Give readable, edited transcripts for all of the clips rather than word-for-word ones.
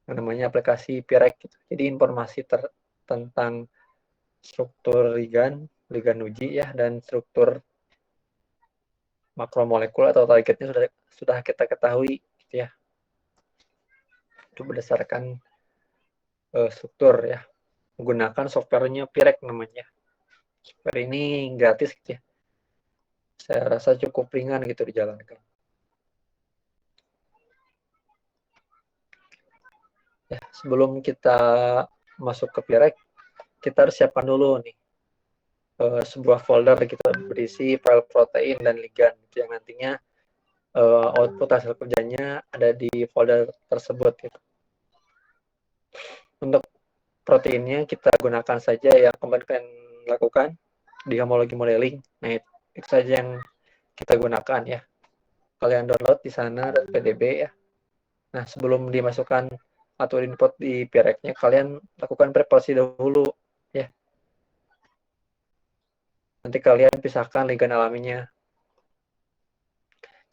namanya aplikasi Pirec gitu. Jadi informasi tentang struktur ligand uji ya, dan struktur makromolekul atau targetnya sudah kita ketahui gitu ya. Itu berdasarkan struktur ya. Menggunakan softwarenya Pirec namanya. Software ini gratis gitu ya. Saya rasa cukup ringan gitu dijalankan. Ya, sebelum kita masuk ke Pirec, kita harus siapkan dulu nih sebuah folder kita berisi file protein dan ligand gitu, yang nantinya output hasil kerjanya ada di folder tersebut gitu. Untuk proteinnya kita gunakan saja yang kemarin kalian lakukan di homologi modeling. Nah, itu saja yang kita gunakan ya. Kalian download di sana .pdb ya. Nah, sebelum dimasukkan atau input di Pirec-nya, kalian lakukan preparasi dahulu ya. Nanti kalian pisahkan ligand alaminya.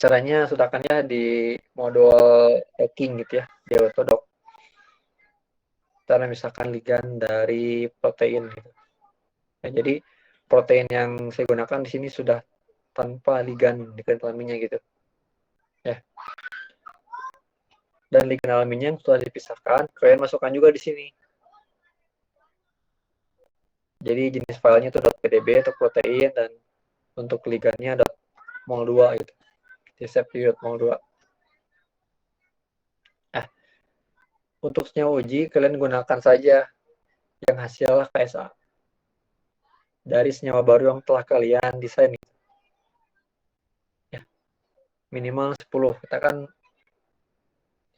Caranya sudahkannya di modul hacking gitu ya, di Autodoc. Cara misalkan ligand dari protein gitu. Nah, jadi protein yang saya gunakan di sini sudah tanpa ligand alaminya gitu. Ya. Dan ligand alaminya yang sudah dipisahkan, kalian masukkan juga di sini. Jadi jenis filenya itu .pdb untuk protein, dan untuk ligandnya .mol2 gitu. Di save di .mol2. Untuk senyawa uji kalian gunakan saja yang hasil KSA dari senyawa baru yang telah kalian desain. Ya, minimal 10. Kita kan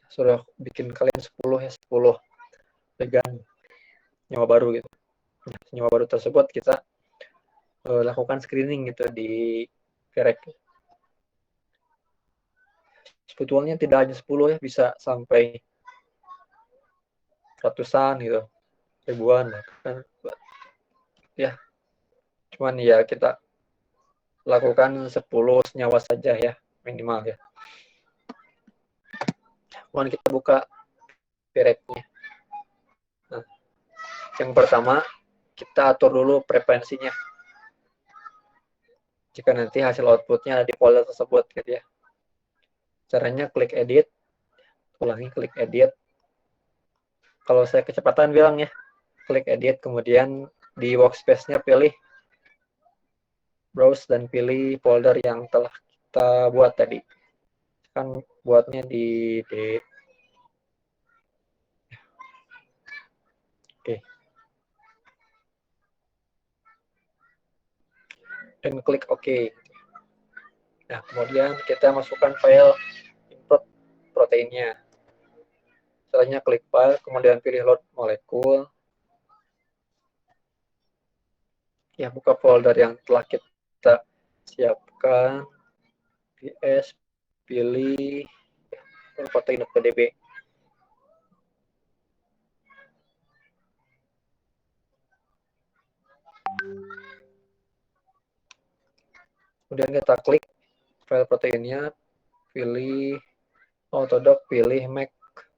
sudah bikin kalian 10 ya, 10 ligand senyawa baru gitu. Senyawa baru tersebut kita lakukan screening gitu di Pirec. Sebetulnya tidak hanya 10 ya, bisa sampai ratusan gitu, ribuan bahkan ya. Cuman ya kita lakukan 10 senyawa saja ya, minimal ya. Kemudian kita buka Pirec-nya. Nah, yang pertama kita atur dulu preferensinya. Jika nanti hasil outputnya ada di folder tersebut gitu ya. Caranya klik edit, ulangi klik edit. Kalau saya kecepatan bilang ya, klik edit, kemudian di workspace-nya pilih browse dan pilih folder yang telah kita buat tadi. Kan buatnya di D. Oke. Dan klik OK. Nah, kemudian kita masukkan file input proteinnya. Setelahnya klik file, kemudian pilih load molekul. Ya, buka folder yang telah kita siapkan. PS, pilih protein.pdb. Kemudian kita klik file proteinnya, pilih Autodoc, pilih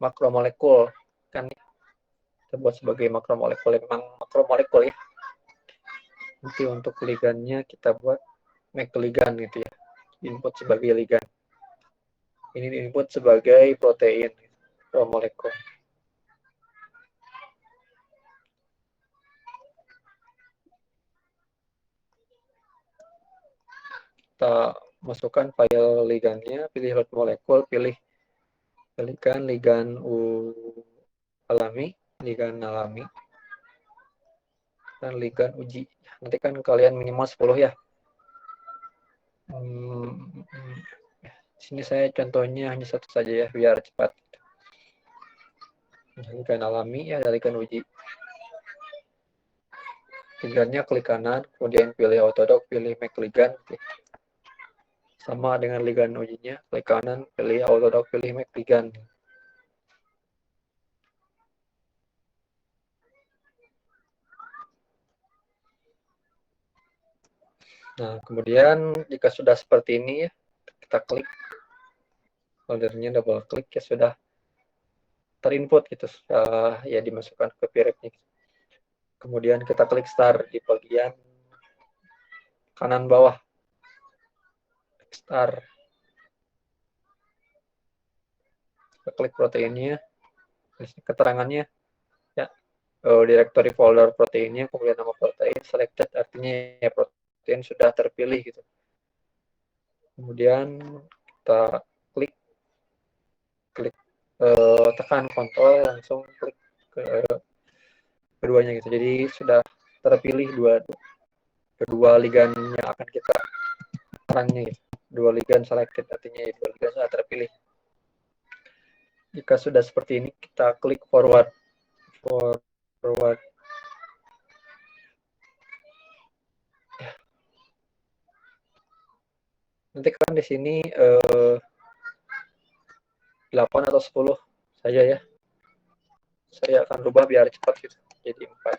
makromolekul. Kan kita buat sebagai makromolekul, memang makromolekul ya. Nanti untuk ligandnya kita buat ligand gitu ya. Input sebagai ligand. Ini input sebagai protein molekul. Kita masukkan file ligandnya, pilih load molekul, pilih ligand alami, dan ligand uji. Nanti kan kalian minimal 10 ya. Di sini saya contohnya hanya satu saja ya, biar cepat. Ligand alami ya, dari ligand uji. Ligandnya klik kanan, kemudian pilih Autodoc, pilih ligand. Sama dengan ligand ujinya, klik kanan, pilih Autodoc, pilih ligand. Nah, kemudian jika sudah seperti ini ya, kita klik foldernya, double klik ya, sudah terinput gitu, ya dimasukkan ke Piripnya. Kemudian kita klik start di bagian kanan bawah, start. Kita klik proteinnya, keterangannya ya, directory folder proteinnya, kemudian nama protein selected, artinya ya protein sudah terpilih gitu. Kemudian kita klik tekan kontrol, langsung klik ke keduanya gitu. Jadi sudah terpilih kedua ligand yang akan kita serangnya gitu. Dua ligand selected, artinya dua ligand sudah terpilih. Jika sudah seperti ini, kita klik forward. Nanti kan di sini 8 atau 10 saja ya. Saya akan rubah biar cepat gitu. Jadi 4.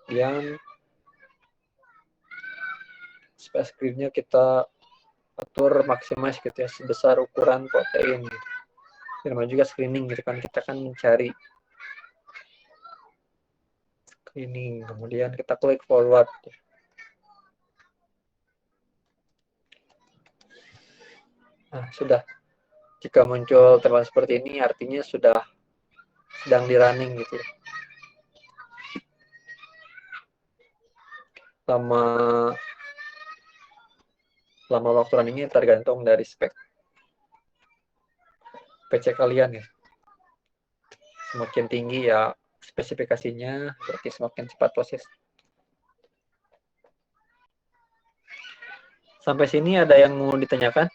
Kemudian space gridnya kita atur maximize gitu ya, sebesar ukuran protein gitu. Namanya juga screening gitu kan, kita kan mencari screening. Kemudian kita klik forward. Nah, sudah. Jika muncul teman seperti ini, artinya sudah sedang di running gitu ya. Lama waktu runningnya tergantung dari spek PC kalian ya. Semakin tinggi ya spesifikasinya, berarti semakin cepat proses. Sampai sini ada yang mau ditanyakan?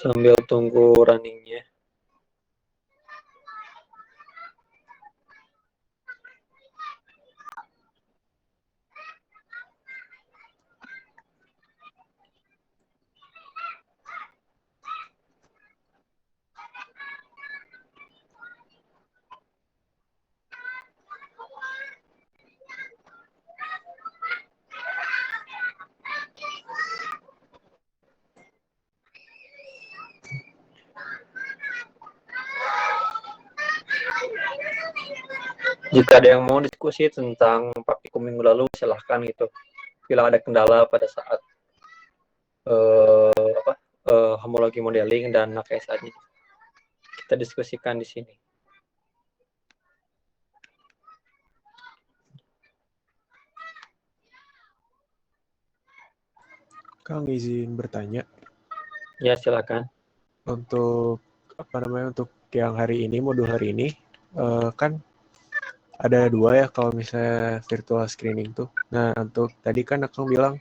Sambil tunggu runningnya. Jika ada yang mau diskusi tentang praktikum minggu lalu, silahkan gitu. Bila ada kendala pada saat homologi modeling dan AKSA-nya, kita diskusikan di sini. Kang, izin bertanya. Ya, silakan. Untuk untuk yang hari ini, modul hari ini, kan ada 2 ya kalau misalnya virtual screening tuh. Nah, untuk tadi kan Akang bilang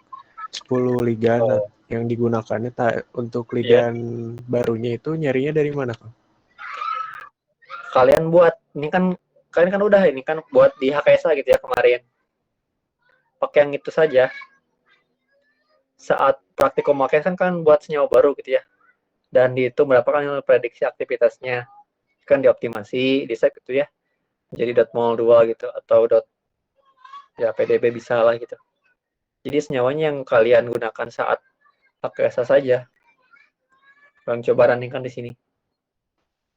10 ligand. Nah, yang digunakannya untuk ligand barunya itu nyarinya dari mana, Kang? Kalian kan udah ini kan buat di HKSA gitu ya kemarin. Pakai yang itu saja. Saat praktikum AKSA kan buat senyawa baru gitu ya. Dan itu mendapatkan prediksi aktivitasnya. Kan dioptimasi, di set gitu ya. Jadi .mol 2 gitu atau ya PDB bisa lah gitu. Jadi senyawanya yang kalian gunakan saat AKSA saja. Kalian coba running di sini.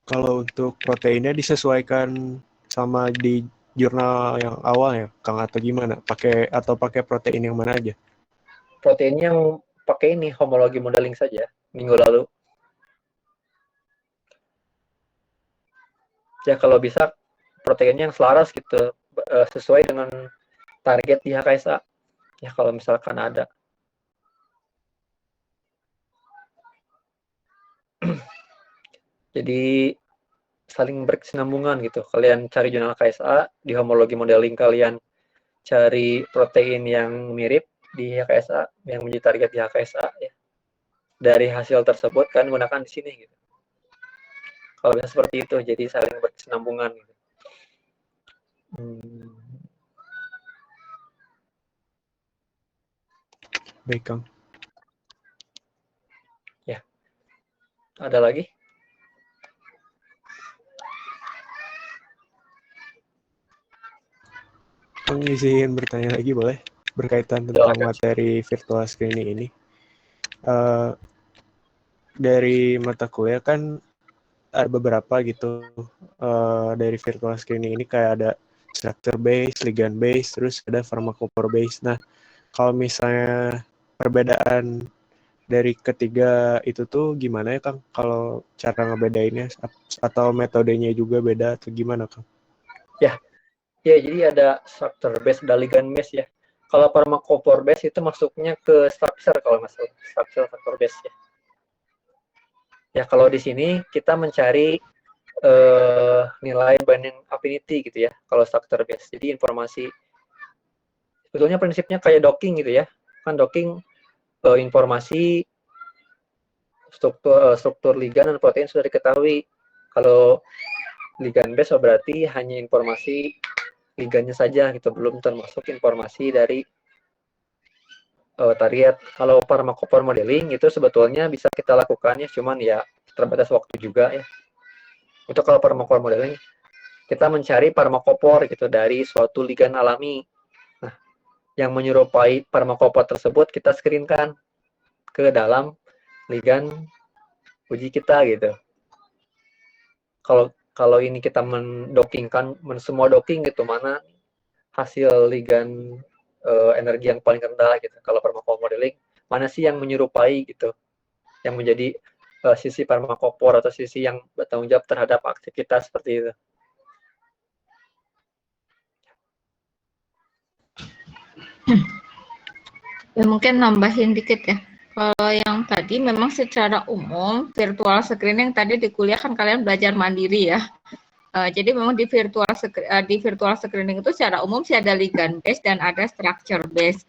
Kalau untuk proteinnya disesuaikan sama di jurnal yang awal ya, Kang, atau gimana? Pakai protein yang mana aja? Proteinnya yang pakai ini homologi modeling saja minggu lalu. Ya kalau bisa proteinnya yang selaras gitu, sesuai dengan target di HKSA. Ya kalau misalkan ada. Jadi saling berkesinambungan gitu. Kalian cari jurnal KSA, di homologi modeling kalian cari protein yang mirip di HKSA, yang menjadi target di HKSA ya. dari hasil tersebut kan gunakan di sini gitu. Kalau bisa seperti itu, jadi saling berkesinambungan gitu. Baik, Kang. Ya, ada lagi? Kang izin bertanya lagi boleh? Berkaitan tentang Silakan. materi virtual screening ini. Dari mata kuliah kan ada beberapa gitu dari virtual screening ini, kayak ada structure based, ligand based, terus ada pharmacophore based. Nah, kalau misalnya perbedaan dari ketiga itu tuh gimana ya, Kang? Kalau cara ngebedainnya atau metodenya juga beda atau gimana, Kang? Ya, jadi ada structure based dan ligand based ya. Kalau pharmacophore based itu masuknya ke structure kalau masuk structure factor based ya. Ya, kalau di sini kita mencari nilai binding affinity gitu ya, kalau structure based. Jadi informasi, sebetulnya prinsipnya kayak docking gitu ya. Kan docking informasi struktur ligan dan protein sudah diketahui. Kalau ligan base berarti hanya informasi ligannya saja gitu, belum termasuk informasi dari target. Kalau pharmacophore modeling itu sebetulnya bisa kita lakukan ya, cuman ya terbatas waktu juga ya. Itu kalau pharmacophore modeling kita mencari pharmacophore gitu dari suatu ligan alami. Nah, yang menyerupai pharmacophore tersebut kita screenkan ke dalam ligan uji kita gitu. Kalau ini kita mendockingkan semua docking gitu, mana hasil ligan energi yang paling rendah gitu. Kalau pharmacophore modeling, mana sih yang menyerupai gitu, yang menjadi sisi pharmacophore atau sisi yang bertanggung jawab terhadap aktivitas seperti itu. Ya, mungkin nambahin dikit ya. Kalau yang tadi memang secara umum virtual screening tadi di kuliah kan kalian belajar mandiri ya. Jadi memang di virtual screening itu secara umum sih ada ligand based dan ada structure based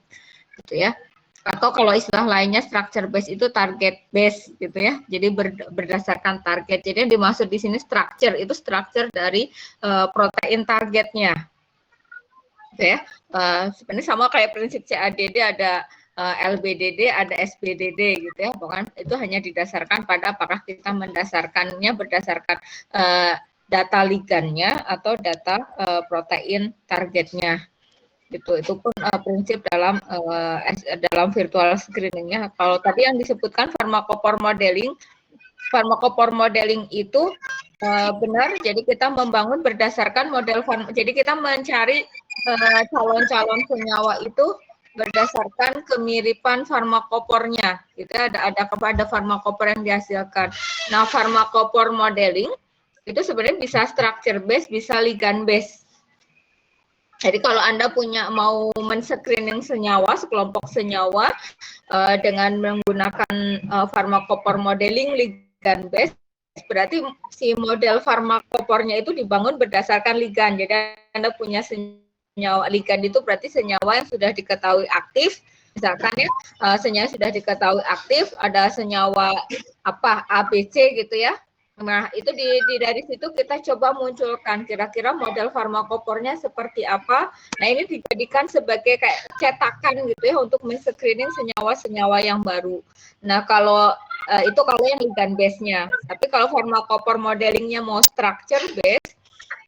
gitu ya. Atau kalau istilah lainnya structure based itu target based gitu ya. Jadi berdasarkan target. Jadi yang dimaksud di sini structure itu structure dari protein targetnya. Gitu ya. Sebenarnya sama kayak prinsip CADD, ada LBDD, ada SBDD gitu ya. Bukan itu hanya didasarkan pada apakah kita mendasarkannya berdasarkan data ligannya atau data protein targetnya. Gitu. Itu pun prinsip dalam virtual screeningnya. Kalau tadi yang disebutkan pharmacophore modeling itu benar. Jadi kita membangun berdasarkan model, jadi kita mencari calon-calon senyawa itu berdasarkan kemiripan farmakopornya. Gitu ada farmakopor yang dihasilkan. Nah, farmakopor modeling itu sebenarnya bisa structure based, bisa ligand based. Jadi kalau Anda mau men-screening senyawa, sekelompok senyawa dengan menggunakan farmakopor modeling ligand based, berarti si model farmakopornya itu dibangun berdasarkan ligand. Jadi Anda punya senyawa ligand itu berarti senyawa yang sudah diketahui aktif. Misalkan ya, senyawa sudah diketahui aktif, ada senyawa ABC gitu ya. Nah, itu dari situ kita coba munculkan kira-kira model farmakopornya seperti apa. Nah, ini dijadikan sebagai kayak cetakan gitu ya untuk men-screening senyawa-senyawa yang baru. Nah, kalau itu kalau yang ligand base-nya. Tapi kalau farmakopor modelingnya mau structure base,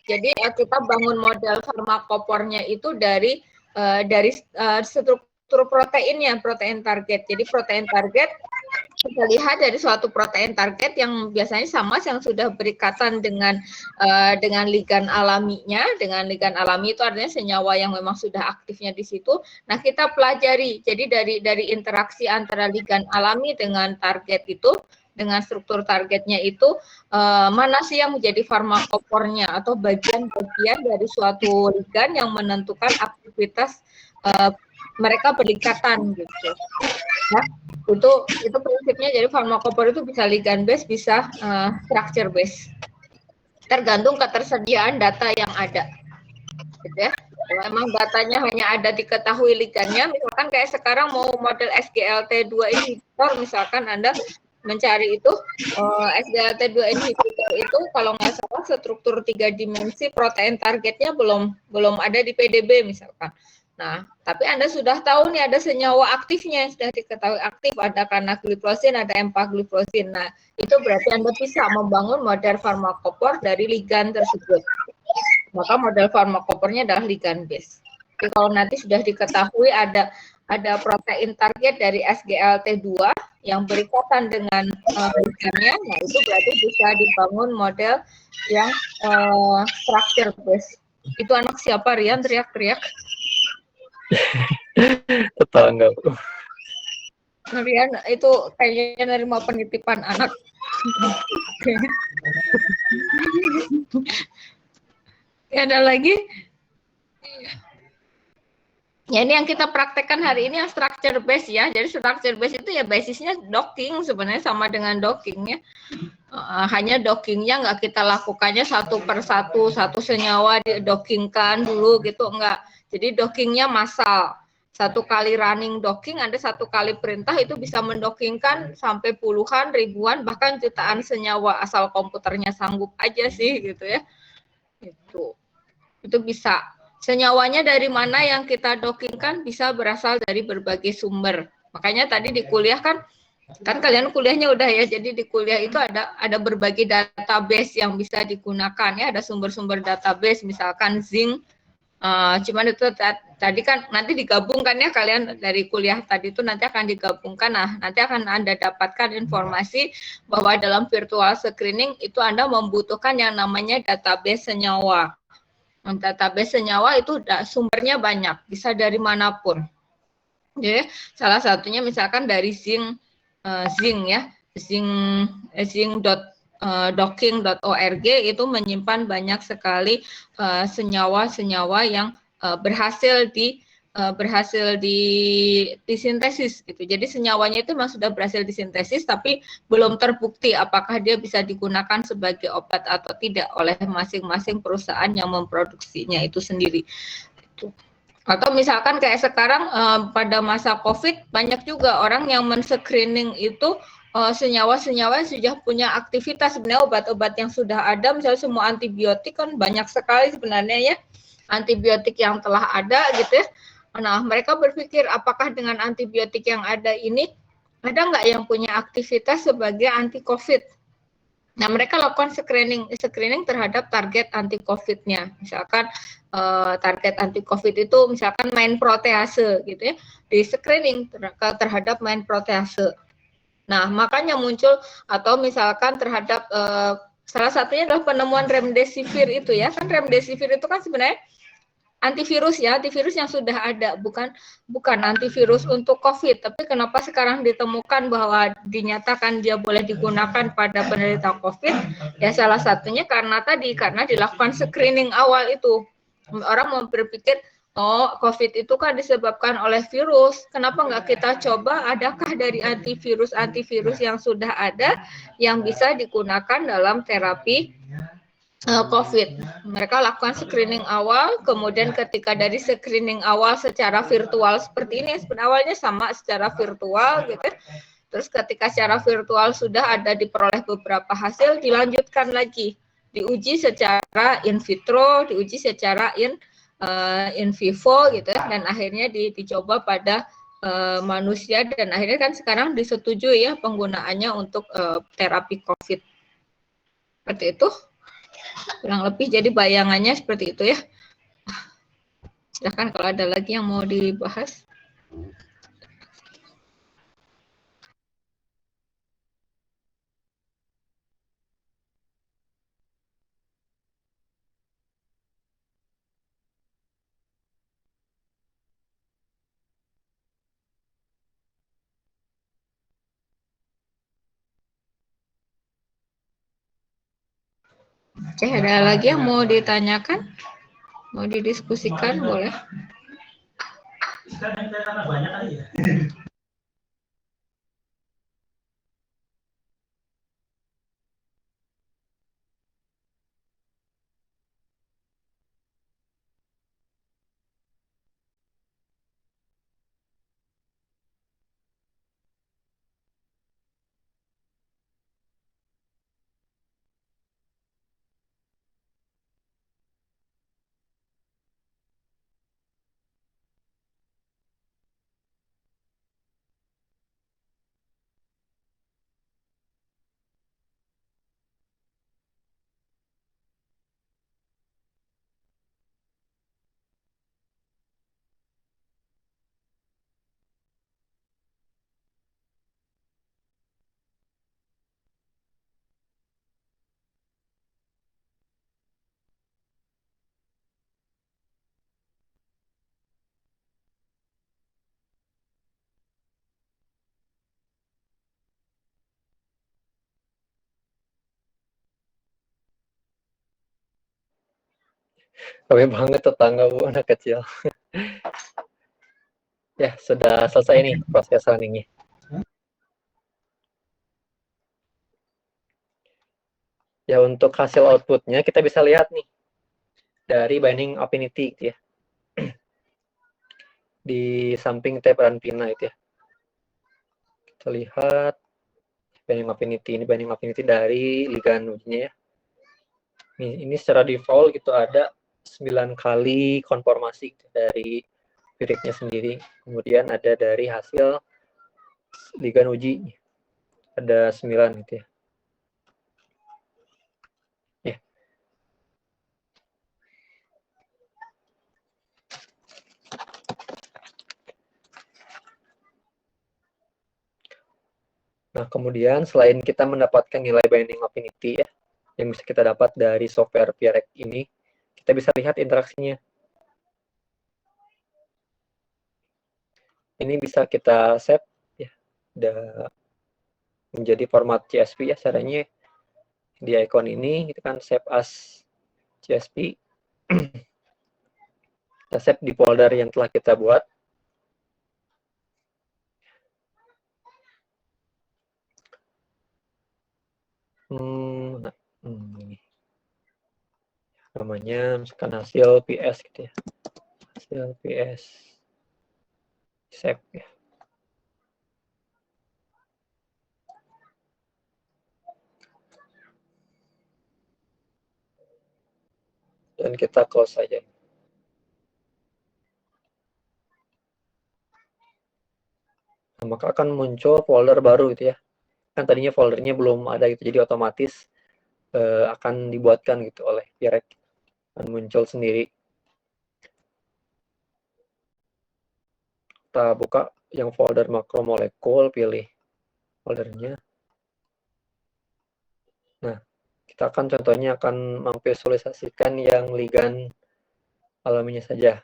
jadi kita bangun model farmakopornya itu dari struktur proteinnya, protein target. Jadi protein target kita lihat dari suatu protein target yang biasanya sama yang sudah berikatan dengan ligan alaminya. Dengan ligan alami itu artinya senyawa yang memang sudah aktifnya di situ. Nah, kita pelajari. Jadi dari interaksi antara ligan alami dengan target itu, dengan struktur targetnya itu mana sih yang menjadi farmakopornya atau bagian-bagian dari suatu ligan yang menentukan aktivitas mereka berikatan gitu. Ya, itu prinsipnya. Jadi farmakopor itu bisa ligand base, bisa structure base. Tergantung ketersediaan data yang ada. Gitu ya. Kalau emang datanya hanya ada diketahui ligandnya, misalkan kayak sekarang mau model SGLT2 inhibitor, misalkan Anda mencari itu SGLT2 inhibitor itu kalau nggak salah struktur 3 dimensi protein targetnya belum ada di PDB misalkan. Nah, tapi Anda sudah tahu nih ada senyawa aktifnya, sudah diketahui aktif, ada kanagliflosin, ada empagliflosin. Nah, itu berarti Anda bisa membangun model farmakopor dari ligand tersebut. Maka model farmakopornya adalah ligand base. Jadi kalau nanti sudah diketahui ada protein target dari SGLT2 yang berikatan dengan ligandnya, nah itu berarti bisa dibangun model yang structure base. Itu anak siapa, Rian, teriak-teriak? Tetangga. Rian itu kayaknya nerima penitipan anak. Ada lagi? Ya ini yang kita praktekkan hari ini yang structure base ya. Jadi structure base itu ya basisnya docking, sebenarnya sama dengan docking ya. Hanya dockingnya nggak kita lakukannya satu per satu senyawa didockingkan dulu gitu, enggak. Jadi dockingnya massal. Satu kali running docking, ada satu kali perintah itu bisa mendockingkan sampai puluhan, ribuan, bahkan jutaan senyawa asal komputernya sanggup aja sih gitu ya. Itu bisa. Senyawanya dari mana yang kita dockingkan bisa berasal dari berbagai sumber. Makanya tadi di kuliah kan kalian kuliahnya udah ya, jadi di kuliah itu ada berbagai database yang bisa digunakan ya, ada sumber-sumber database misalkan zinc. Cuman itu tadi kan nanti digabungkan ya, kalian dari kuliah tadi itu nanti akan digabungkan. Nah, nanti akan Anda dapatkan informasi bahwa dalam virtual screening itu Anda membutuhkan yang namanya database senyawa. Database senyawa itu sumbernya banyak, bisa dari manapun. Jadi salah satunya misalkan dari zinc ya, zinc.docking.org itu menyimpan banyak sekali senyawa-senyawa yang berhasil disintesis gitu. Jadi senyawanya itu memang sudah berhasil disintesis tapi belum terbukti apakah dia bisa digunakan sebagai obat atau tidak oleh masing-masing perusahaan yang memproduksinya itu sendiri. Atau misalkan kayak sekarang pada masa COVID banyak juga orang yang men-screening itu senyawa-senyawa yang sudah punya aktivitas. Sebenarnya obat-obat yang sudah ada, misalnya semua antibiotik kan banyak sekali sebenarnya ya antibiotik yang telah ada gitu ya. Nah, mereka berpikir apakah dengan antibiotik yang ada ini ada nggak yang punya aktivitas sebagai anti COVID? Nah, mereka lakukan screening terhadap target anti COVID-nya. Misalkan target anti COVID itu misalkan main protease gitu ya, di screening terhadap main protease. Nah, makanya muncul atau misalkan terhadap salah satunya adalah penemuan remdesivir itu ya. Kan remdesivir itu kan sebenarnya antivirus ya, antivirus yang sudah ada, bukan antivirus untuk COVID. Tapi kenapa sekarang ditemukan bahwa dinyatakan dia boleh digunakan pada penderita COVID? Ya salah satunya karena dilakukan screening awal itu. Orang berpikir, oh COVID itu kan disebabkan oleh virus, kenapa nggak kita coba adakah dari antivirus yang sudah ada yang bisa digunakan dalam terapi COVID. Mereka lakukan screening awal, kemudian ketika dari screening awal secara virtual seperti ini, sebenarnya awalnya sama secara virtual gitu. Terus ketika secara virtual sudah ada diperoleh beberapa hasil, dilanjutkan lagi, diuji secara in vitro, diuji secara in vivo gitu, dan akhirnya dicoba pada manusia dan akhirnya kan sekarang disetujui ya penggunaannya untuk terapi COVID. Seperti itu. Kurang lebih jadi bayangannya seperti itu ya. Silahkan kalau ada lagi yang mau dibahas. Oke, ada lagi yang mau ditanyakan? Mau didiskusikan, boleh. Rame banget tetangga Bu, anak kecil. Ya, sudah selesai nih proses runningnya. Ya, untuk hasil outputnya kita bisa lihat nih dari binding affinity gitu ya. Di samping tab run pina itu ya. Kita lihat binding affinity, ini binding affinity dari ligand ujinya ya. Ini secara default gitu ada 9 kali konformasi gitu, dari viriknya sendiri. Kemudian ada dari hasil ligand uji ada 9 gitu ya. Nah, kemudian selain kita mendapatkan nilai binding affinity ya, yang bisa kita dapat dari software VREC ini, kita bisa lihat interaksinya. Ini bisa kita save ya, menjadi format CSV ya, caranya di icon ini kita kan save as CSV. Kita save di folder yang telah kita buat. Ini namanya misalkan hasil PS gitu ya, hasil PS save ya. Dan kita close saja. Nah, maka akan muncul folder baru gitu ya. Kan tadinya foldernya belum ada gitu, jadi otomatis akan dibuatkan gitu oleh VREC, akan muncul sendiri. Kita buka yang folder makromolekul, pilih foldernya. Nah, kita akan contohnya akan memvisualisasikan yang ligand alaminya saja.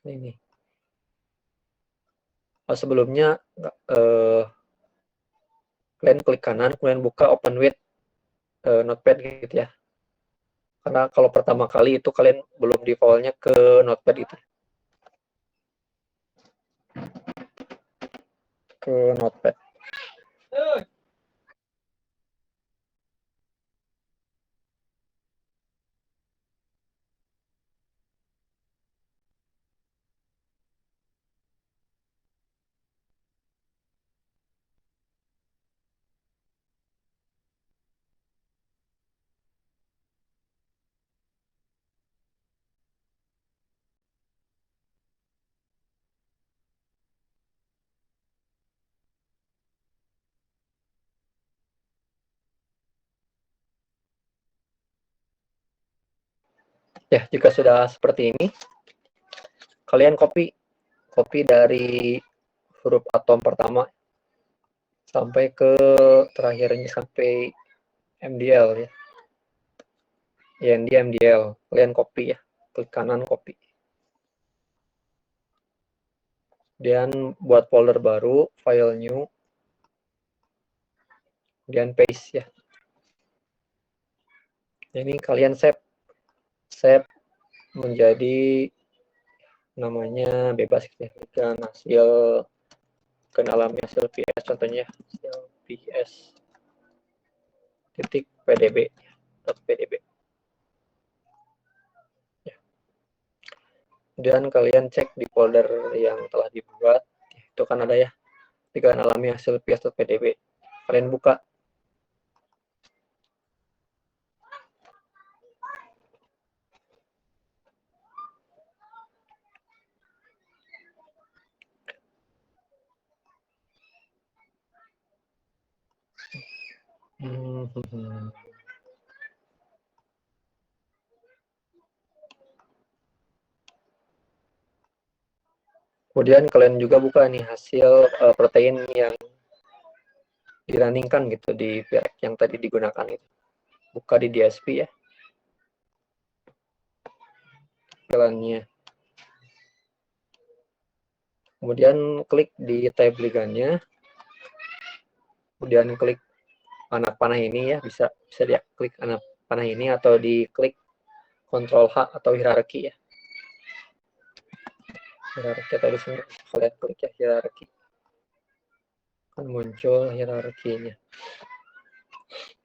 Ini. Sebelumnya kalian klik kanan, kemudian buka open with notepad gitu ya. Karena kalau pertama kali itu kalian belum defaultnya ke notepad itu. Ke notepad. Ya, jika sudah seperti ini, kalian copy dari huruf atom pertama sampai ke terakhirnya sampai MDL ya. IND MDL, kalian copy ya, klik kanan copy. Kemudian buat folder baru, file new, kemudian paste ya. Ini kalian save menjadi namanya bebas gitu ya, dan hasil kenalamnya hasil PS contohnya hasil PS titik pdb .pdb ya. Kemudian kalian cek di folder yang telah dibuat, itu kan ada ya ketika alami hasil PS.pdb, kalian buka. Kemudian kalian juga buka nih hasil protein yang dirunningkan gitu di VREC yang tadi digunakan itu. Buka di DSP ya. Jalannya. Kemudian klik di tab ligandnya. Kemudian klik anak panah ini ya, bisa dia klik anak panah ini atau diklik Ctrl H atau hierarki ya. Hierarki tadi sini kalian klik ya hierarki. Kan muncul hierarkinya.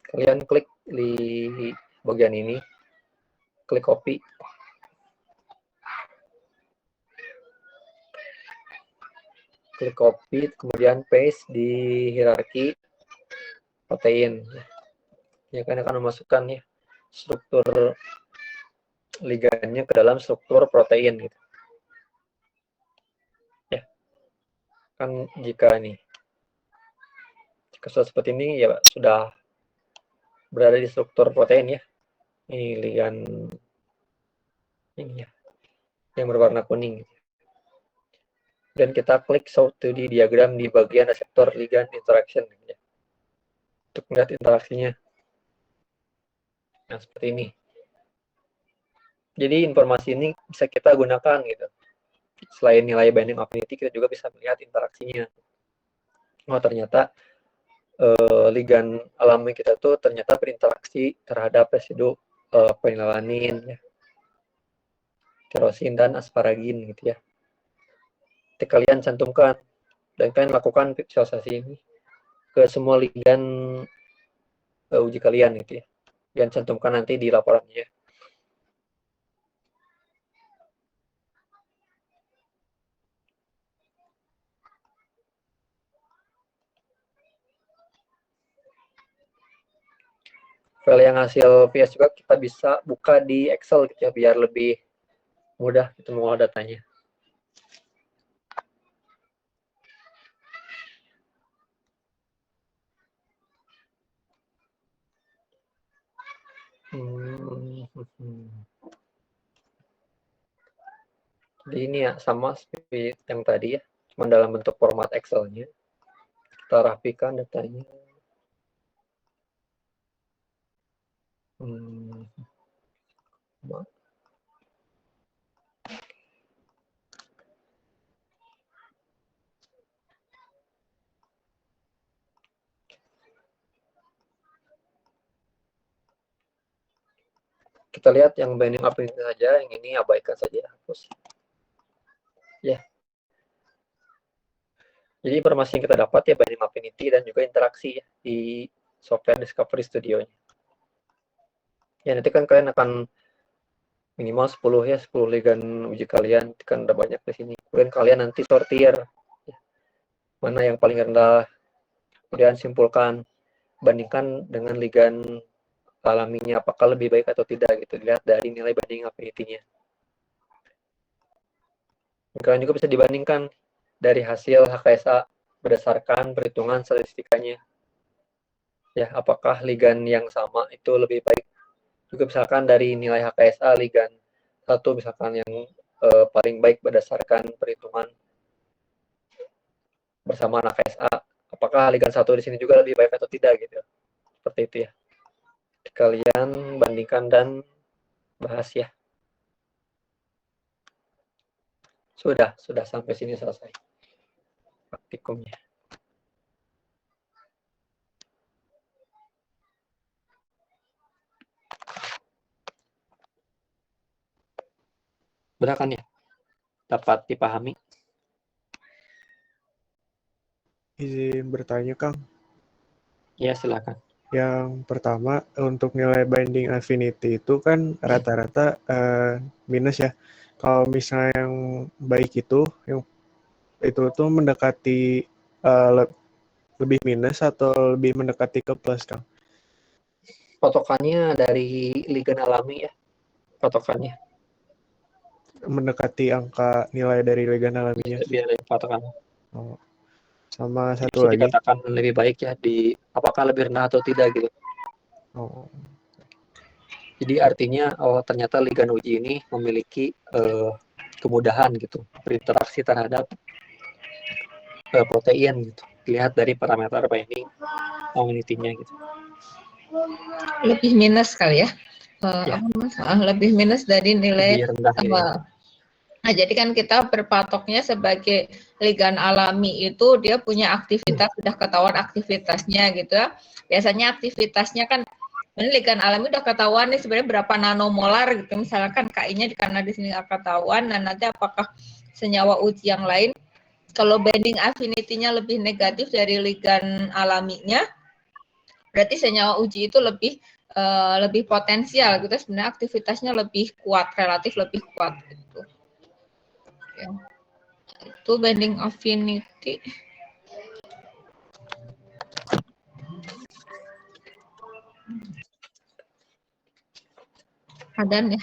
Kalian klik di bagian ini, klik copy. Klik copy, kemudian paste di hierarki protein. Ya kan akan memasukkan ya struktur ligannya ke dalam struktur protein gitu. Ya. Kan jika sudah seperti ini ya sudah berada di struktur protein ya. Ini ligan ini ya yang berwarna kuning. Dan kita klik show 2D diagram di bagian reseptor ligan interaction ya. Untuk melihat interaksinya. Nah, seperti ini. Jadi informasi ini bisa kita gunakan gitu. Selain nilai binding affinity, kita juga bisa melihat interaksinya. Oh, ternyata ligan alami kita tuh ternyata berinteraksi terhadap residu penilalanin, ya, tirosin dan asparagin gitu ya. Jadi kalian cantumkan dan kalian lakukan visualisasi ini ke semua ligan uji kalian gitu ya. Dan cantumkan nanti di laporannya. File yang hasil PS juga kita bisa buka di Excel gitu ya, biar lebih mudah gitu mengolah datanya. Jadi ini ya sama seperti yang tadi ya, cuma dalam bentuk format Excel-nya. Kita rapikan datanya. Kita lihat yang binding affinity saja, yang ini abaikan saja, hapus. Ya. Jadi informasi yang kita dapat ya binding affinity dan juga interaksi ya, di software Discovery Studio-nya. Ya nanti kan kalian akan minimal 10 ya, 10 ligan uji kalian, kan udah banyak di sini. Kemudian kalian nanti sortir ya, mana yang paling rendah, kemudian simpulkan, bandingkan dengan ligan alaminya apakah lebih baik atau tidak gitu, dilihat dari nilai banding affinity-nya. Kalian juga bisa dibandingkan dari hasil HKSA berdasarkan perhitungan statistikanya. Ya, apakah ligan yang sama itu lebih baik? Juga misalkan dari nilai HKSA ligan 1 misalkan yang paling baik berdasarkan perhitungan bersamaan HKSA, apakah ligan 1 di sini juga lebih baik atau tidak gitu. Seperti itu ya. Kalian bandingkan dan bahas ya. Sudah sampai sini selesai praktikumnya. Benar kan ya? Dapat dipahami? Izin bertanya, Kang. Ya, silakan. Yang pertama, untuk nilai binding affinity itu kan rata-rata minus ya. Kalau misalnya yang baik itu, yang itu tuh mendekati lebih minus atau lebih mendekati ke plus, Kang? Patokannya dari ligan alami ya, patokannya. Mendekati angka nilai dari ligan alaminya. Biar patokan. Oh. Sama satu bisa lagi. Dikatakan lebih baik ya di apakah lebih rendah atau tidak gitu. Oh. Jadi artinya ternyata ligan uji ini memiliki kemudahan gitu berinteraksi terhadap protein gitu. Lihat dari parameter binding affinity-nya gitu. Lebih minus kali ya. Ya. Lebih minus dari nilai lebih rendah gitu. Nah, jadi kan kita berpatoknya sebagai ligan alami itu dia punya aktivitas, sudah ketahuan aktivitasnya gitu ya. Biasanya aktivitasnya kan Ini ligan alami udah ketahuan nih sebenarnya berapa nanomolar gitu. Misalkan KI-nya karena di sini nggak ketahuan, dan nanti apakah senyawa uji yang lain, kalau binding affinity-nya lebih negatif dari ligan alaminya, berarti senyawa uji itu lebih potensial gitu, sebenarnya aktivitasnya lebih kuat, relatif lebih kuat gitu. Ya. Itu binding affinity. Ada nih.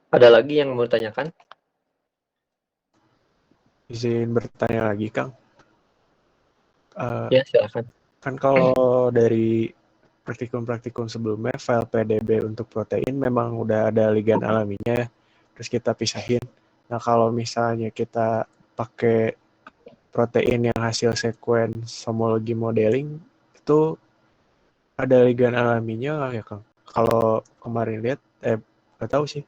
Ada lagi yang mau ditanyakan? Izin bertanya lagi, Kang. Ya, silakan. Kan kalau dari praktikum-praktikum sebelumnya, file PDB untuk protein memang udah ada ligan alaminya, terus kita pisahin. Nah, kalau misalnya kita pakai protein yang hasil sequence homology modeling, itu ada ligan alaminya nggak ya, Kang? Kalau kemarin lihat, nggak tahu sih.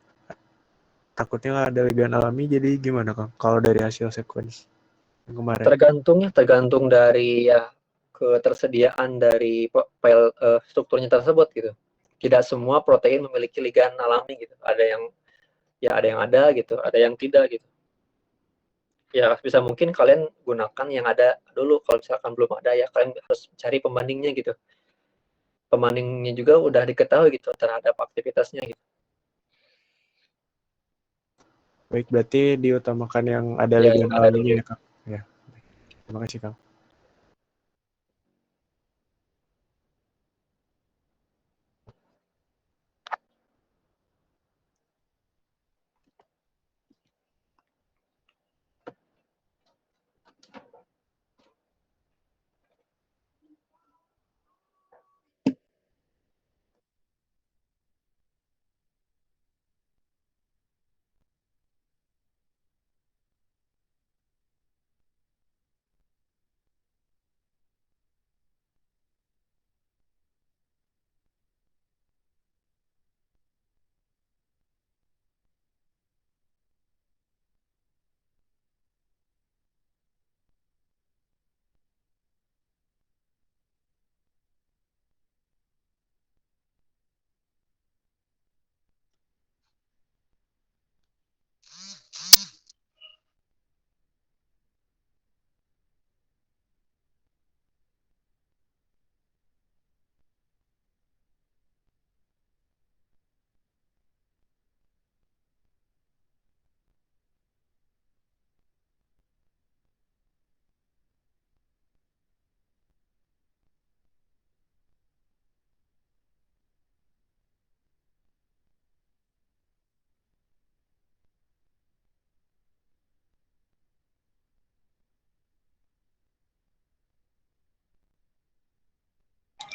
Takutnya nggak ada ligan alami, jadi gimana, Kang? Kalau dari hasil sequence yang kemarin. Tergantung dari ya ketersediaan dari file strukturnya tersebut gitu. Tidak semua protein memiliki ligan alami gitu. Ada yang ada gitu, ada yang tidak gitu. Ya bisa mungkin kalian gunakan yang ada dulu. Kalau misalkan belum ada ya kalian harus cari pembandingnya gitu. Pembandingnya juga udah diketahui gitu terhadap aktivitasnya gitu. Baik, berarti diutamakan yang ada Ya yang ligan ada alaminya dulu. ya, Kang? Ya, terima kasih, Kang.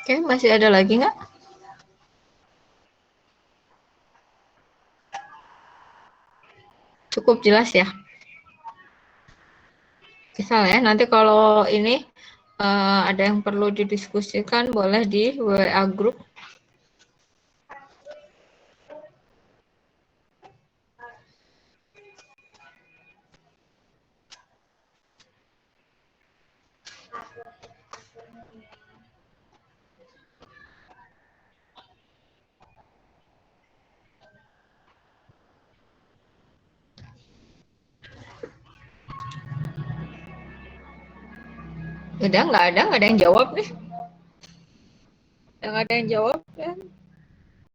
Oke, masih ada lagi nggak? Cukup jelas ya? Misal ya, nanti kalau ini ada yang perlu didiskusikan, boleh di WA group. Udah nggak ada yang jawab nih. Yang ada yang jawab ya.